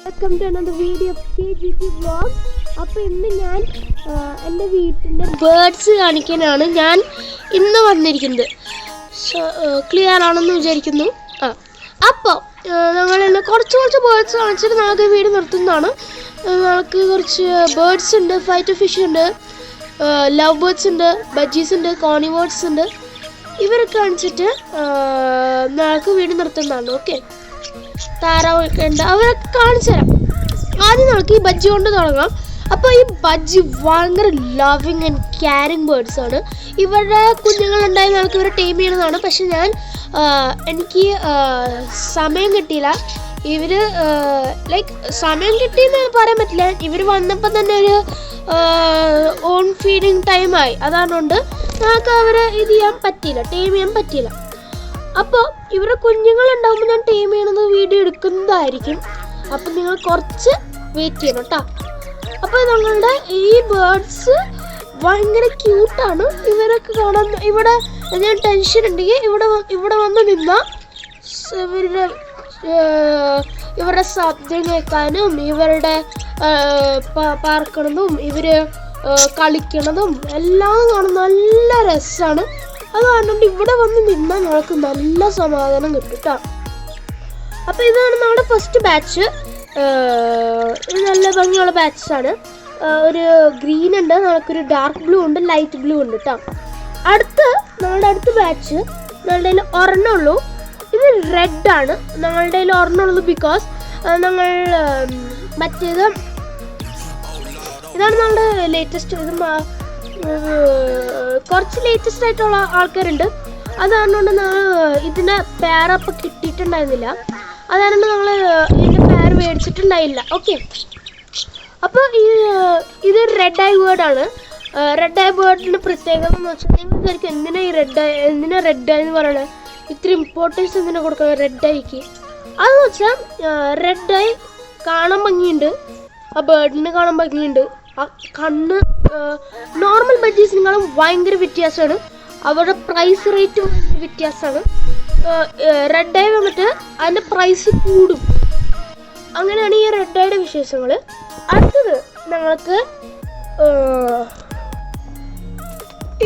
Welcome to another video of KGP vlog. അപ്പോൾ ഇന്ന് ഞാൻ എൻ്റെ വീട്ടിൻ്റെ ബേർഡ്സ് കാണിക്കാനാണ് ഞാൻ ഇന്ന് വന്നിരിക്കുന്നത്. ക്ലിയർ ആണെന്ന് വിചാരിക്കുന്നു. അപ്പോൾ ഞങ്ങളിന്ന് കുറച്ച് ബേർഡ്സ് കാണിച്ചിട്ട് നമുക്ക് വീട് നിർത്തുന്നതാണ്. നമുക്ക് കുറച്ച് ബേർഡ്സ് ഉണ്ട്, ഫൈറ്റർ ഫിഷ് ഉണ്ട്, ലവ് ബേർഡ്സ് ഉണ്ട്, ബജ്ജീസ് ഉണ്ട്, കോണിവേർഡ്സ് ഉണ്ട്. ഇവരൊക്കെ കാണിച്ചിട്ട് നമുക്ക് വീട് നിർത്തുന്നതാണ്. ഓക്കെ, താറാവൊക്കെ ഉണ്ട്, അവരൊക്കെ കാണിച്ചു തരാം. ആദ്യം നമുക്ക് ഈ ബജ്ജി കൊണ്ട് തുടങ്ങാം. അപ്പോൾ ഈ ബജ്ജി ഭയങ്കര ലവിങ് ആൻഡ് കെയറിങ് ബേർഡ്സ് ആണ്. ഇവരുടെ കുഞ്ഞുങ്ങളുണ്ടായി നമുക്ക് ഇവരെ ടൈം ചെയ്യണതാണ്. പക്ഷെ എനിക്ക് സമയം കിട്ടിയില്ല. ഇവർ സമയം കിട്ടിയെന്ന് പറയാൻ പറ്റില്ല. ഇവർ വന്നപ്പോൾ തന്നെ ഒരു ഓൺ ഫീഡിങ് ടൈമായി. അതുകൊണ്ട് നമുക്ക് അവരെ ഇത് ചെയ്യാൻ പറ്റിയില്ല, ടൈം ചെയ്യാൻ പറ്റിയില്ല. അപ്പോൾ ഇവരുടെ കുഞ്ഞുങ്ങളുണ്ടാകുമ്പോൾ ഞാൻ ടൈം ചെയ്യണമെന്ന് വീഡിയോ എടുക്കുന്നതായിരിക്കും. അപ്പം നിങ്ങൾ കുറച്ച് വെയിറ്റ് ചെയ്യണം കേട്ടോ. അപ്പോൾ ഞങ്ങളുടെ ഈ ബേർഡ്സ് ഭയങ്കര ക്യൂട്ടാണ്. ഇവരൊക്കെ കാണാൻ ഇവിടെ ഞാൻ ടെൻഷൻ ഉണ്ടെങ്കിൽ ഇവിടെ വന്ന് നിന്നാൽ ഇവരുടെ ശബ്ദം കേൾക്കാനും ഇവരുടെ പാർക്കണതും ഇവർ കളിക്കണതും എല്ലാം കാണാൻ നല്ല രസമാണ്. അത് കാരണം ഇവിടെ വന്ന് നിന്നാൽ ഞങ്ങൾക്ക് നല്ല സമാധാനം കിട്ടും കേട്ടോ. അപ്പോൾ ഇതാണ് നമ്മുടെ ഫസ്റ്റ് ബാച്ച്. നല്ല ഭംഗിയുള്ള ബാച്ചാണ്. ഒരു ഗ്രീൻ ഉണ്ട്, നമുക്കൊരു ഡാർക്ക് ബ്ലൂ ഉണ്ട്, ലൈറ്റ് ബ്ലൂ ഉണ്ട് കേട്ടോ. ഞങ്ങളുടെ അടുത്ത ബാച്ച് ഞങ്ങളുടെ കയ്യിൽ ഒരെണ്ണമുള്ളൂ. ഇത് റെഡാണ്. ഞങ്ങളുടെ കയ്യിൽ ഒരെണ്ണമുള്ളൂ ബിക്കോസ് ഞങ്ങൾ മറ്റേത് ഇതാണ് ഞങ്ങളുടെ ലേറ്റസ്റ്റ്. കുറച്ച് ലേറ്റസ്റ്റ് ആയിട്ടുള്ള ആൾക്കാരുണ്ട്. അത് കാരണം ഇതിൻ്റെ പേരപ്പം കിട്ടിയിട്ടുണ്ടായിരുന്നില്ല. അതുകാരണം ഞങ്ങൾ ഇതിൻ്റെ പേര് മേടിച്ചിട്ടുണ്ടായില്ല. ഓക്കെ, അപ്പോൾ ഇത് റെഡ് ഐ ബേർഡാണ്. റെഡ് ഐ ബേർഡിൻ്റെ പ്രത്യേകത എന്ന് വെച്ചാൽ നിങ്ങൾ വിചാരിക്കും എന്തിനാ റെഡ് ഐ എന്ന് പറയണത്, ഇത്ര ഇമ്പോർട്ടൻസ് എന്തിനാ കൊടുക്കണം റെഡ് ഐക്ക്? അതെന്ന് വെച്ചാൽ റെഡ് ഐ കാണാൻ ഭംഗിയുണ്ട്, ആ ബേർഡിന് കാണാൻ ഭംഗിയുണ്ട്. ആ കണ്ണ് നോർമൽ ബജ്ജീസിനെക്കാളും ഭയങ്കര വ്യത്യാസമാണ്. അവരുടെ പ്രൈസ് റേറ്റും വ്യത്യാസമാണ്. റെഡ് ഐ വന്നിട്ട് അതിൻ്റെ പ്രൈസ് കൂടും. അങ്ങനെയാണ് ഈ റെഡ് ഐയുടെ വിശേഷങ്ങൾ. അടുത്തത് ഞങ്ങൾക്ക്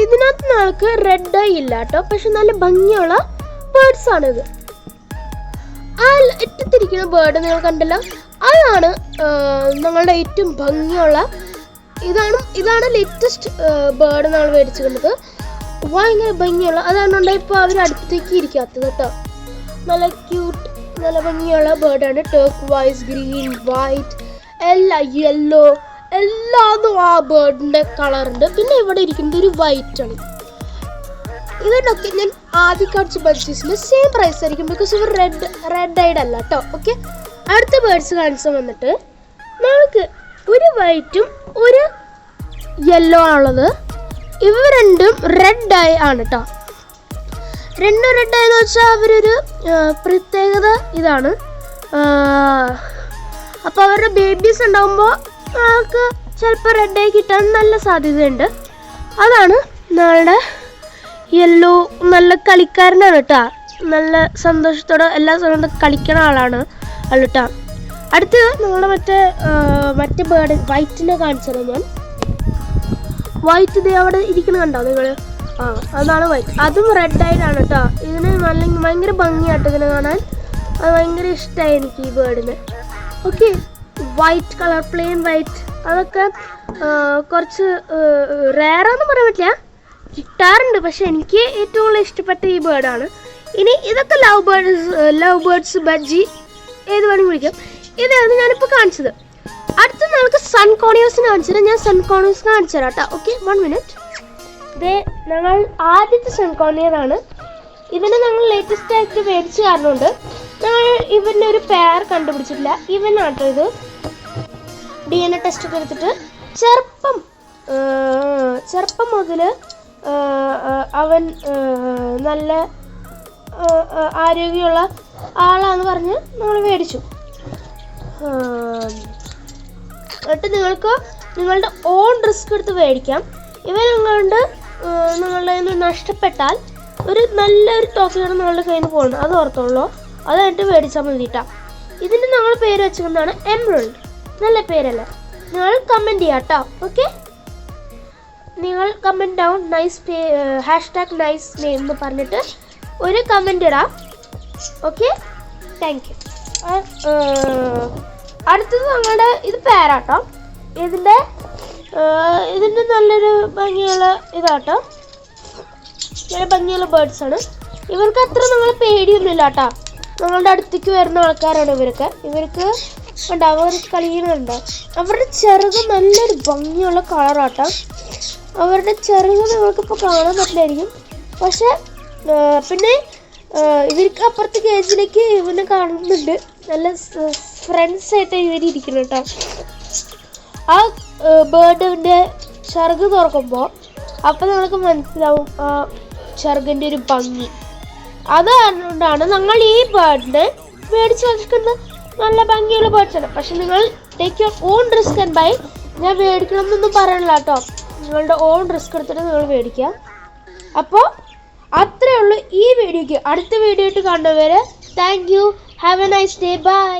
ഇതിനകത്ത് ഞങ്ങൾക്ക് റെഡ് ഐ ഇല്ല കേട്ടോ, പക്ഷെ നല്ല ഭംഗിയുള്ള ബേർഡ്സ് ആണിത്. ആ ഇട്ടത്തിരിക്കുന്ന ബേർഡ് നിങ്ങൾ കണ്ടല്ലോ, അതാണ് ഞങ്ങളുടെ ഏറ്റവും ഭംഗിയുള്ള. ഇതാണ് ലേറ്റസ്റ്റ് ബേർഡ് നമ്മൾ മേടിച്ചിരുന്നത്. ഭയങ്കര ഭംഗിയുള്ള. അതാണ് ഇപ്പോൾ അവർ അടുത്തേക്ക് ഇരിക്കാത്തത് കേട്ടോ. നല്ല ക്യൂട്ട്, നല്ല ഭംഗിയുള്ള ബേർഡാണ്. ടർക്ക് വൈസ്, ഗ്രീൻ, വൈറ്റ്, എല്ലാം യെല്ലോ, എല്ലാതും ആ ബേർഡിൻ്റെ കളറുണ്ട്. പിന്നെ ഇവിടെ ഇരിക്കുന്നത് ഒരു വൈറ്റ് ആണ്. ഇതൊക്കെ ഞാൻ ആദ്യം കാണിച്ച ബഡ്ജീസിൻ്റെ സെയിം പ്രൈസ് ആയിരിക്കും, ബിക്കോസ് ഇവർ റെഡ് ഐഡ് അല്ല കേട്ടോ. ഓക്കെ, അടുത്ത ബേർഡ്സ് കാണിച്ച വന്നിട്ട് നമുക്ക് ഒരു വൈറ്റും ഒരു യെല്ലോ ആണുള്ളത്. ഇവ രണ്ടും റെഡ് ഐ ആണ് കേട്ടോ. രണ്ടും റെഡ് ഐ എന്ന് വെച്ചാൽ അവരൊരു പ്രത്യേകത ഇതാണ്. അപ്പോൾ അവരുടെ ബേബീസ് ഉണ്ടാകുമ്പോൾ നമുക്ക് ചിലപ്പോൾ റെഡ് ഐ കിട്ടാൻ നല്ല സാധ്യതയുണ്ട്. അതാണ് ഞങ്ങളുടെ യെല്ലോ. നല്ല കളിക്കാരനാണ് കേട്ടോ. നല്ല സന്തോഷത്തോടെ എല്ലാ സമയത്തും കളിക്കണ ആളാണ് കേട്ടോ. അടുത്തത് ഞങ്ങളുടെ മറ്റേ ബേർഡ് വൈറ്റിനെ കാണിച്ചത് ഞാൻ. വൈറ്റ് ഇത് അവിടെ ഇരിക്കണം കണ്ടോ നിങ്ങൾ? അതാണ് വൈറ്റ്. അതും റെഡ് ഐഡാണ് കേട്ടോ. ഇതിന് ഭയങ്കര ഭംഗിയാട്ടോ ഇതിനെ കാണാൻ. അത് ഭയങ്കര ഇഷ്ടമായി എനിക്ക് ഈ ബേർഡിന്. Okay, white colour, plain white, അതൊക്കെ കുറച്ച് റെയറാന്ന് പറയാൻ പറ്റില്ല, കിട്ടാറുണ്ട്. പക്ഷെ എനിക്ക് ഏറ്റവും കൂടുതൽ ഇഷ്ടപ്പെട്ട ഈ ബേർഡാണ്. ഇനി ഇതൊക്കെ ലവ് ബേർഡ്സ്, ബജ്ജി, ഏത് വേണമെങ്കിൽ വിളിക്കാം. ഇതാണ് ഞാനിപ്പോൾ കാണിച്ചത്. അടുത്ത നമുക്ക് സൺ കോണിയേഴ്സിന് കാണിച്ചത്. ഞാൻ സൺ കോണിയേഴ്സ് കാണിച്ചു തരാം കേട്ടോ. Okay, 1 minute. ഞങ്ങൾ ആദ്യത്തെ സൺ കോണിയറാണ്. ഇതിനെ ഞങ്ങൾ ലേറ്റസ്റ്റ് ആയിട്ട് മേടിച്ച കാരണമുണ്ട്. ഞങ്ങൾ ഇവൻ്റെ ഒരു പെയർ കണ്ടുപിടിച്ചിട്ടില്ല. ഇവനാട്ടോ ഇത്. DNA ടെസ്റ്റ് ഒക്കെ എടുത്തിട്ട് ചെറുപ്പം മുതൽ അവൻ നല്ല ആരോഗ്യമുള്ള ആളാന്ന് പറഞ്ഞ് നമ്മൾ മേടിച്ചു. എന്നിട്ട് നിങ്ങൾക്ക് നിങ്ങളുടെ ഓൺ റിസ്ക് എടുത്ത് മേടിക്കാം. നിങ്ങളുടെ കയ്യിൽ നിന്ന് നഷ്ടപ്പെട്ടാൽ നല്ലൊരു തുകയാണ് നിങ്ങളുടെ കയ്യിൽ നിന്ന് പോകുന്നത്. അത് ഓർത്തോളൂ. അത് കഴിഞ്ഞിട്ട് മേടിച്ചാൽ മതി കേട്ടോ. ഇതിന് ഞങ്ങൾ പേര് വെച്ചിരുന്നതാണ് എമറൽഡ്. നല്ല പേരല്ലേ? നിങ്ങൾ കമൻറ്റ് ചെയ്യാം കേട്ടോ. ഓക്കെ, നിങ്ങൾ comment down nice hashtag nice name എന്ന് പറഞ്ഞിട്ട് ഒരു കമൻറ്റ് ഇടാം. Okay, thank you. അടുത്തത് ഞങ്ങളുടെ ഇത് പേരാട്ടോ. ഇതിൻ്റെ നല്ലൊരു ഭംഗിയുള്ള ഇതാട്ടോ. നല്ല ഭംഗിയുള്ള ബേർഡ്സാണ്. ഇവർക്ക് അത്ര നമ്മൾ പേടിയൊന്നുമില്ല കേട്ടോ. ഞങ്ങളുടെ അടുത്തേക്ക് വരുന്ന ആൾക്കാരാണ് ഇവർക്ക് ഉണ്ടാവും. അവർ കളിയുന്നുണ്ട്. അവരുടെ ചിറക് നല്ലൊരു ഭംഗിയുള്ള കളറാട്ടോ. അവരുടെ ചിറക് നിങ്ങൾക്കിപ്പോൾ കാണാൻ പറ്റില്ലായിരിക്കും. പക്ഷെ പിന്നെ ഇവർക്ക് അപ്പുറത്തെ കേജിലേക്ക് ഇവനെ കാണുന്നുണ്ട്. നല്ല ഫ്രണ്ട്സായിട്ട് ഇവരിയ്ക്കുന്നു കേട്ടോ. ആ ബേർഡിൻ്റെ ചിറക് തുറക്കുമ്പോൾ അപ്പം നിങ്ങൾക്ക് മനസ്സിലാവും ആ ചിറകിൻ്റെ ഒരു ഭംഗി. അതുകൊണ്ടാണ് ഞങ്ങൾ ഈ ബേർഡിനെ മേടിച്ച് വെക്കുന്നത്. നല്ല ഭംഗിയുള്ള ബേർഡ്സാണ്. പക്ഷെ നിങ്ങൾ take your own risk and bye. ഞാൻ മേടിക്കണം എന്നൊന്നും പറയണില്ല കേട്ടോ. നിങ്ങളുടെ ഓൺ റിസ്ക് എടുത്തിട്ട് നിങ്ങൾ മേടിക്കുക. അപ്പോൾ അത്രയേ ഉള്ളൂ ഈ വീഡിയോയ്ക്ക്. അടുത്ത വീഡിയോ ആയിട്ട് കാണുന്നവരെ thank you. Have a nice day. By.